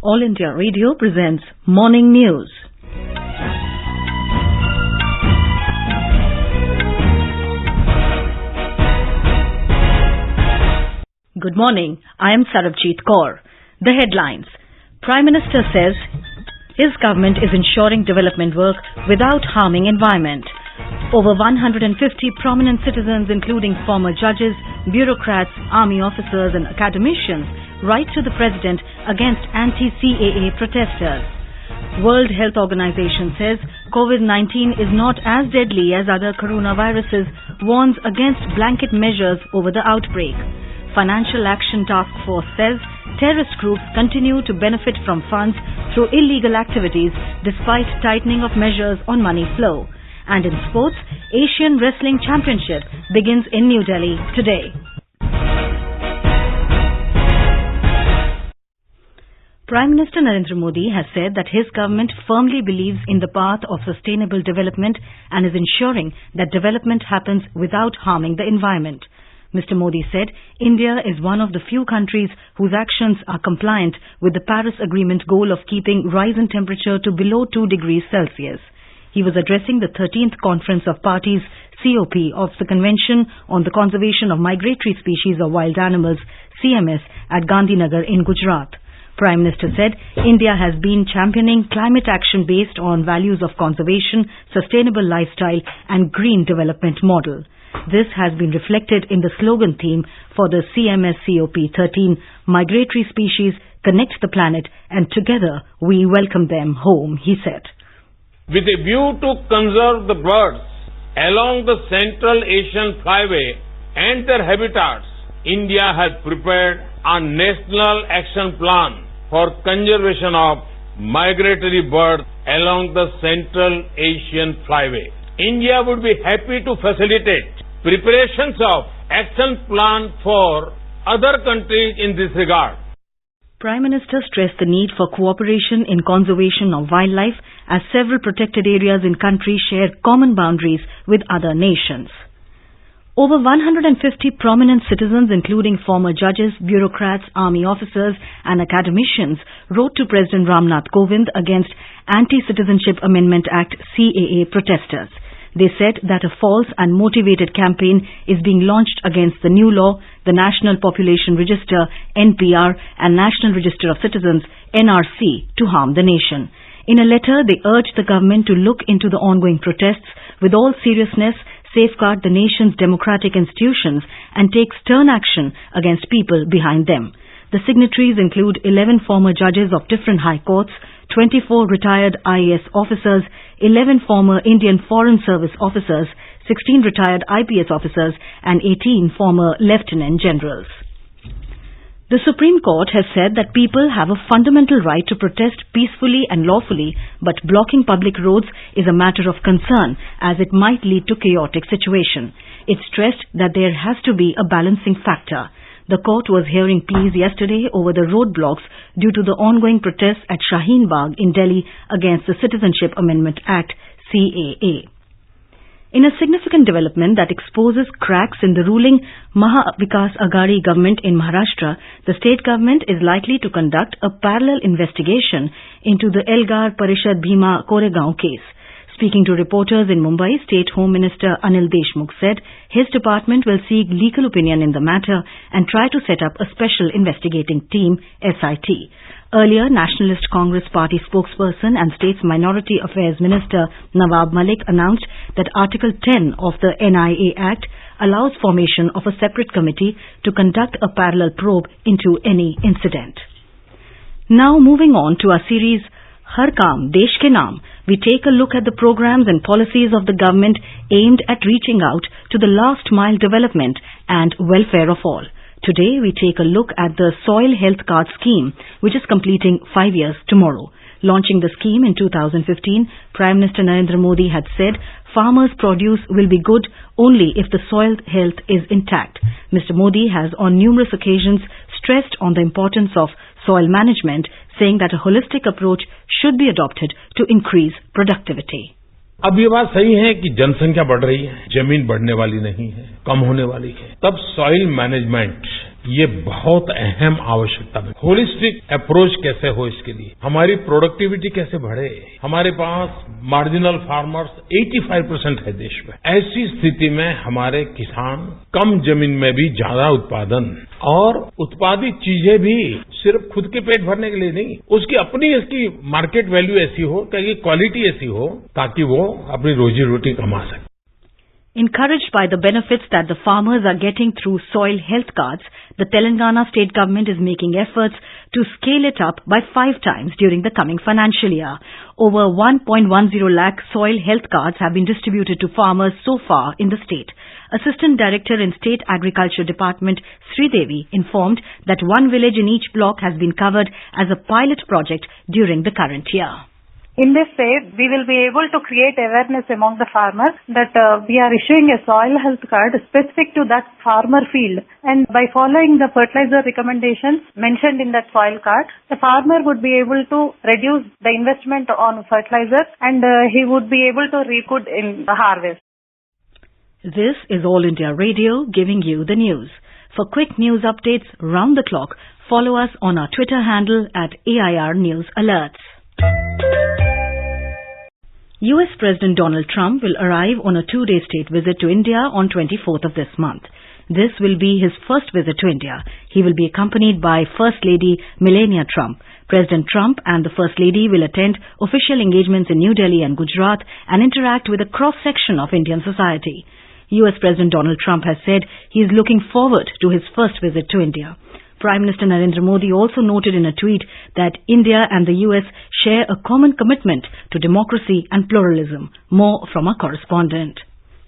All India Radio presents Morning News. Good morning. I am Sarabjit Kaur. The headlines. Prime Minister says his government is ensuring development work without harming environment. Over 150 prominent citizens, including former judges, bureaucrats, army officers and academicians, write to the President against anti-CAA protesters. World Health Organization says COVID-19 is not as deadly as other coronaviruses, warns against blanket measures over the outbreak. Financial Action Task Force says terrorist groups continue to benefit from funds through illegal activities despite tightening of measures on money flow. And in sports, Asian Wrestling Championship begins in New Delhi today. Prime Minister Narendra Modi has said that his government firmly believes in the path of sustainable development and is ensuring that development happens without harming the environment. Mr. Modi said India is one of the few countries whose actions are compliant with the Paris Agreement goal of keeping rise in temperature to below 2 degrees Celsius. He was addressing the 13th Conference of Parties COP of the Convention on the Conservation of Migratory Species of Wild Animals CMS at Gandhinagar in Gujarat. Prime Minister said India has been championing climate action based on values of conservation, sustainable lifestyle and green development model. This has been reflected in the slogan theme for the CMS COP 13, Migratory Species Connect the Planet and Together We Welcome Them Home, he said. With a view to conserve the birds along the Central Asian Flyway and their habitats, India has prepared a national action plan for conservation of migratory birds along the Central Asian Flyway. India would be happy to facilitate preparations of action plan for other countries in this regard. Prime Minister stressed the need for cooperation in conservation of wildlife as several protected areas in country share common boundaries with other nations. Over 150 prominent citizens, including former judges, bureaucrats, army officers and academicians, wrote to President Ramnath Kovind against Anti-Citizenship Amendment Act CAA protesters. They said that a false and motivated campaign is being launched against the new law, the National Population Register NPR and National Register of Citizens NRC to harm the nation. In a letter, they urged the government to look into the ongoing protests with all seriousness, safeguard the nation's democratic institutions and take stern action against people behind them. The signatories include 11 former judges of different high courts, 24 retired IAS officers, 11 former Indian Foreign Service officers, 16 retired IPS officers and 18 former lieutenant generals. The Supreme Court has said that people have a fundamental right to protest peacefully and lawfully, but blocking public roads is a matter of concern as it might lead to chaotic situation. It stressed that there has to be a balancing factor. The court was hearing pleas yesterday over the roadblocks due to the ongoing protests at Shaheen Bagh in Delhi against the Citizenship Amendment Act CAA. In a significant development that exposes cracks in the ruling Maha Vikas Aghadi government in Maharashtra, the state government is likely to conduct a parallel investigation into the Elgar Parishad Bhima Koregaon case. Speaking to reporters in Mumbai, State Home Minister Anil Deshmukh said his department will seek legal opinion in the matter and try to set up a special investigating team, SIT. Earlier, Nationalist Congress Party spokesperson and State's Minority Affairs Minister Nawab Malik announced that Article 10 of the NIA Act allows formation of a separate committee to conduct a parallel probe into any incident. Now moving on to our series Har Kaam Desh Ke Naam, we take a look at the programs and policies of the government aimed at reaching out to the last mile development and welfare of all. Today we take a look at the Soil Health Card Scheme, which is completing 5 years tomorrow. Launching the scheme in 2015, Prime Minister Narendra Modi had said farmers' produce will be good only if the soil health is intact. Mr. Modi has on numerous occasions stressed on the importance of soil management, saying that a holistic approach should be adopted to increase productivity. अब ये बात सही है कि जनसंख्या बढ़ रही है, जमीन बढ़ने वाली नहीं है, कम होने वाली है। तब सॉइल मैनेजमेंट ये बहुत अहम आवश्यकता है। होलिस्टिक अप्रोच कैसे हो इसके लिए, हमारी प्रोडक्टिविटी कैसे बढ़े। हमारे पास मार्जिनल फार्मर्स 85% है देश में। ऐसी स्थिति में हमारे किसान कम जमीन में भी ज्यादा उत्पादन और उत्पादित चीजें भी सिर्फ खुद के पेट भरने के लिए नहीं, उसकी अपनी इसकी मार्केट वैल्यू ऐसी हो, कि क्वालिटी ऐसी हो ताकि वो अपनी रोजी रोटी कमा सके। Encouraged by the benefits that the farmers are getting through soil health cards, the Telangana state government is making efforts to scale it up by 5 times during the coming financial year. Over 1.10 lakh soil health cards have been distributed to farmers so far in the state. Assistant Director in State Agriculture Department, Sridevi, informed that one village in each block has been covered as a pilot project during the current year. In this way, we will be able to create awareness among the farmers that we are issuing a soil health card specific to that farmer field. And by following the fertilizer recommendations mentioned in that soil card, the farmer would be able to reduce the investment on fertilizer and he would be able to reap good in the harvest. This is All India Radio giving you the news. For quick news updates round the clock, follow us on our Twitter handle at AIR News Alerts. US President Donald Trump will arrive on a 2-day state visit to India on 24th of this month. This will be his first visit to India. He will be accompanied by First Lady Melania Trump. President Trump and the First Lady will attend official engagements in New Delhi and Gujarat and interact with a cross-section of Indian society. US President Donald Trump has said he is looking forward to his first visit to India. Prime Minister Narendra Modi also noted in a tweet that India and the US share a common commitment to democracy and pluralism. More from our correspondent.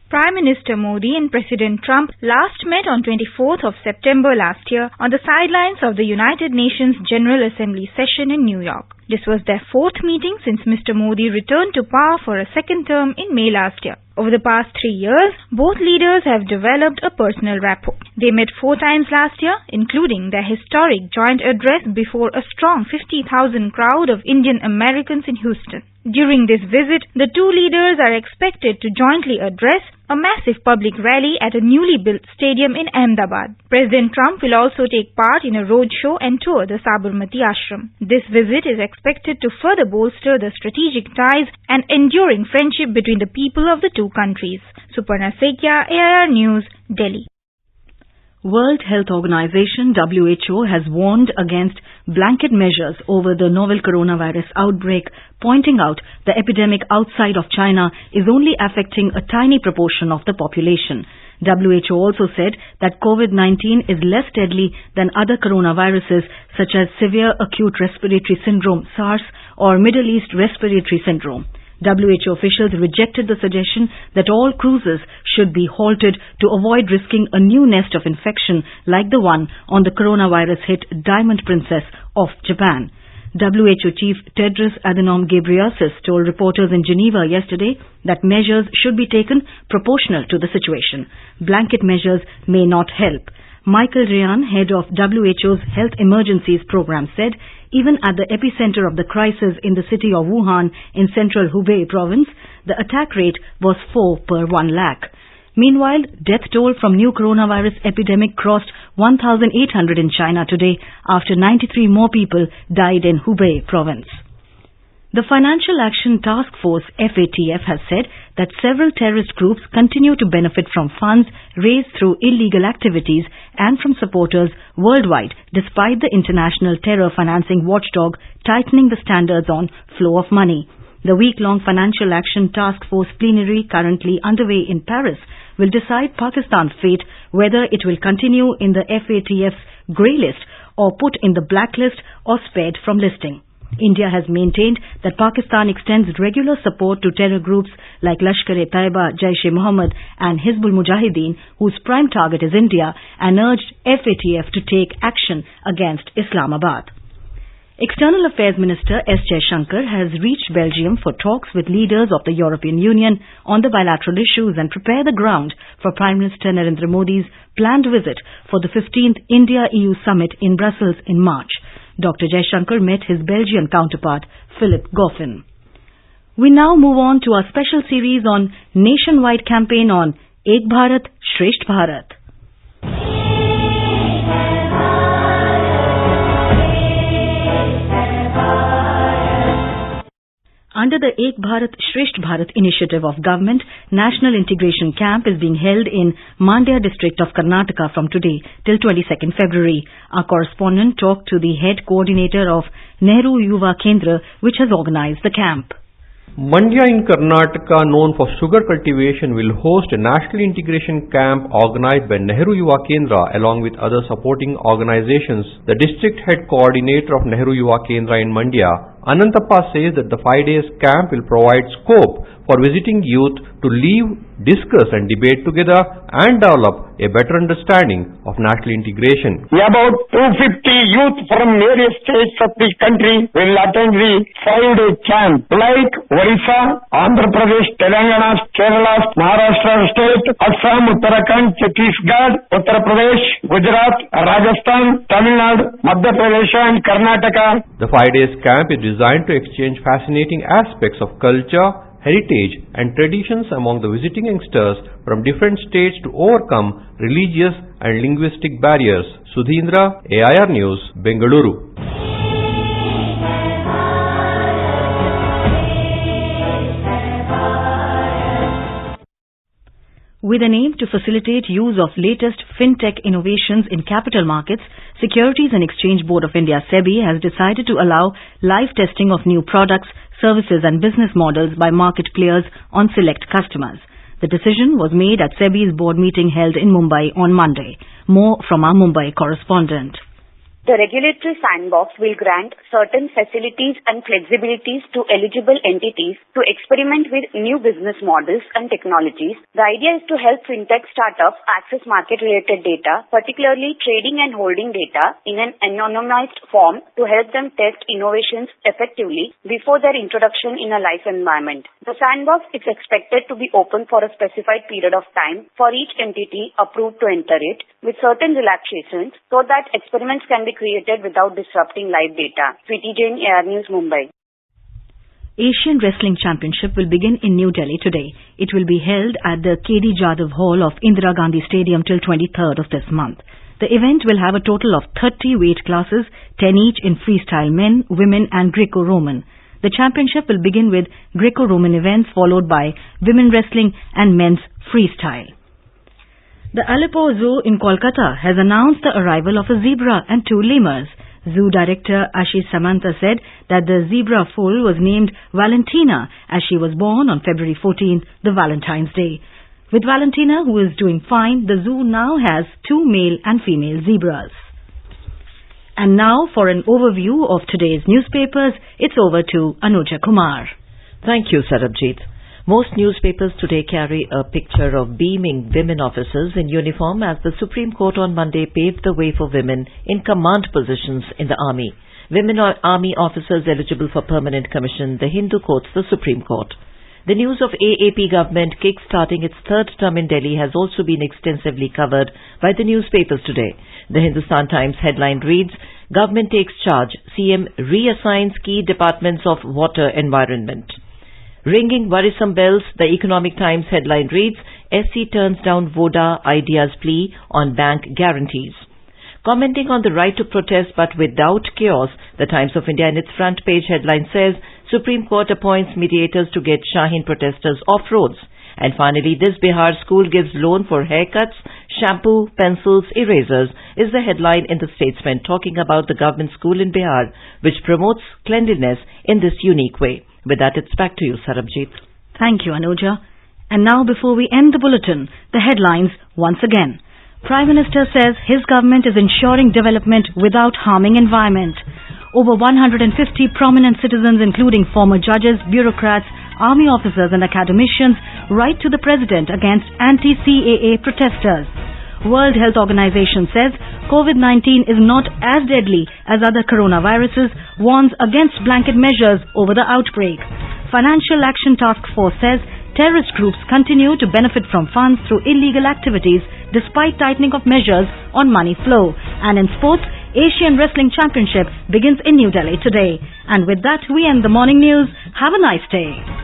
Prime Minister Modi and President Trump last met on 24th of September last year on the sidelines of the United Nations General Assembly session in New York. This was their 4th meeting since Mr. Modi returned to power for a second term in May last year. Over the past 3 years, both leaders have developed a personal rapport. They met 4 times last year, including their historic joint address before a strong 50,000 crowd of Indian Americans in Houston. During this visit, the two leaders are expected to jointly address a massive public rally at a newly built stadium in Ahmedabad. President Trump will also take part in a roadshow and tour the Sabarmati Ashram. This visit is expected to further bolster the strategic ties and enduring friendship between the people of the two countries. Suparna Sekia, AIR News, Delhi. World Health Organization WHO has warned against blanket measures over the novel coronavirus outbreak, pointing out the epidemic outside of China is only affecting a tiny proportion of the population. WHO also said that COVID-19 is less deadly than other coronaviruses such as severe acute respiratory syndrome SARS or Middle East respiratory syndrome. WHO officials rejected the suggestion that all cruises should be halted to avoid risking a new nest of infection like the one on the coronavirus-hit Diamond Princess of Japan. WHO Chief Tedros Adhanom Ghebreyesus told reporters in Geneva yesterday that measures should be taken proportional to the situation. Blanket measures may not help. Michael Ryan, head of WHO's Health Emergencies Program, said even at the epicenter of the crisis in the city of Wuhan in central Hubei province, the attack rate was 4 per 1 lakh. Meanwhile, death toll from new coronavirus epidemic crossed 1,800 in China today after 93 more people died in Hubei province. The Financial Action Task Force FATF has said that several terrorist groups continue to benefit from funds raised through illegal activities and from supporters worldwide despite the International Terror Financing Watchdog tightening the standards on flow of money. The week-long Financial Action Task Force plenary currently underway in Paris will decide Pakistan's fate, whether it will continue in the FATF's grey list or put in the blacklist or spared from listing. India has maintained that Pakistan extends regular support to terror groups like Lashkar-e-Taiba, Jaish-e-Mohammed and Hizbul Mujahideen, whose prime target is India, and urged FATF to take action against Islamabad. External Affairs Minister S. Jaishankar has reached Belgium for talks with leaders of the European Union on the bilateral issues and prepare the ground for Prime Minister Narendra Modi's planned visit for the 15th India-EU Summit in Brussels in March. Dr. Jaishankar met his Belgian counterpart, Philip Goffin. We now move on to our special series on nationwide campaign on Ek Bharat, Shresht Bharat. Under the Ek Bharat Shresth Bharat initiative of government, National Integration Camp is being held in Mandya district of Karnataka from today till 22nd February. Our correspondent talked to the head coordinator of Nehru Yuva Kendra, which has organized the camp. Mandya in Karnataka, known for sugar cultivation, will host a national integration camp organized by Nehru Yuva Kendra along with other supporting organizations. The district head coordinator of Nehru Yuva Kendra in Mandya, Anantappa, says that the 5 days camp will provide scope for visiting youth to live, discuss and debate together and develop a better understanding of national integration. About 250 youth from various states of the country will attend the 5-day camp like Orissa, Andhra Pradesh, Telangana, Kerala, Maharashtra state, Assam, Uttarakhand, Chhattisgarh, Uttar Pradesh, Gujarat, Rajasthan, Tamil Nadu, Madhya Pradesh and Karnataka. The 5 days camp is designed to exchange fascinating aspects of culture, heritage and traditions among the visiting youngsters from different states to overcome religious and linguistic barriers. Sudhindra, AIR News, Bengaluru. With an aim to facilitate use of latest fintech innovations in capital markets, Securities and Exchange Board of India (SEBI) has decided to allow live testing of new products, services and business models by market players on select customers. The decision was made at SEBI's board meeting held in Mumbai on Monday. More from our Mumbai correspondent. The regulatory sandbox will grant certain facilities and flexibilities to eligible entities to experiment with new business models and technologies. The idea is to help fintech startups access market-related data, particularly trading and holding data, in an anonymized form to help them test innovations effectively before their introduction in a live environment. The sandbox is expected to be open for a specified period of time for each entity approved to enter it, with certain relaxations so that experiments can be created without disrupting live data. Sweetie Jain, AIR News, Mumbai. Asian Wrestling Championship will begin in New Delhi today. It will be held at the KD Jadhav Hall of Indira Gandhi Stadium till 23rd of this month. The event will have a total of 30 weight classes, 10 each in freestyle men, women and Greco-Roman. The championship will begin with Greco-Roman events followed by women wrestling and men's freestyle. The Aleppo Zoo in Kolkata has announced the arrival of a zebra and 2 lemurs. Zoo director Ashish Samanta said that the zebra foal was named Valentina as she was born on February 14th, the Valentine's Day. With Valentina, who is doing fine, the zoo now has 2 male and female zebras. And now for an overview of today's newspapers, it's over to Anuja Kumar. Thank you, Sarabjit. Most newspapers today carry a picture of beaming women officers in uniform as the Supreme Court on Monday paved the way for women in command positions in the army. Women army officers eligible for permanent commission, the Hindu quotes the Supreme Court. The news of AAP government kick-starting its 3rd term in Delhi has also been extensively covered by the newspapers today. The Hindustan Times headline reads, Government takes charge, CM reassigns key departments of water environment. Ringing worrisome bells, the Economic Times headline reads, SC turns down Voda Idea's plea on bank guarantees. Commenting on the right to protest but without chaos, the Times of India in its front page headline says, Supreme Court appoints mediators to get Shaheen protesters off roads. And finally, this Bihar school gives loan for haircuts, shampoo, pencils, erasers is the headline in the Statesman talking about the government school in Bihar which promotes cleanliness in this unique way. With that, it's back to you, Sarabjit. Thank you, Anuja. And now, before we end the bulletin, the headlines once again. Prime Minister says his government is ensuring development without harming environment. Over 150 prominent citizens, including former judges, bureaucrats, army officers and academicians, write to the President against anti-CAA protesters. World Health Organization says COVID-19 is not as deadly as other coronaviruses, warns against blanket measures over the outbreak. Financial Action Task Force says terrorist groups continue to benefit from funds through illegal activities despite tightening of measures on money flow. And in sports, Asian Wrestling Championship begins in New Delhi today. And with that, we end the morning news. Have a nice day.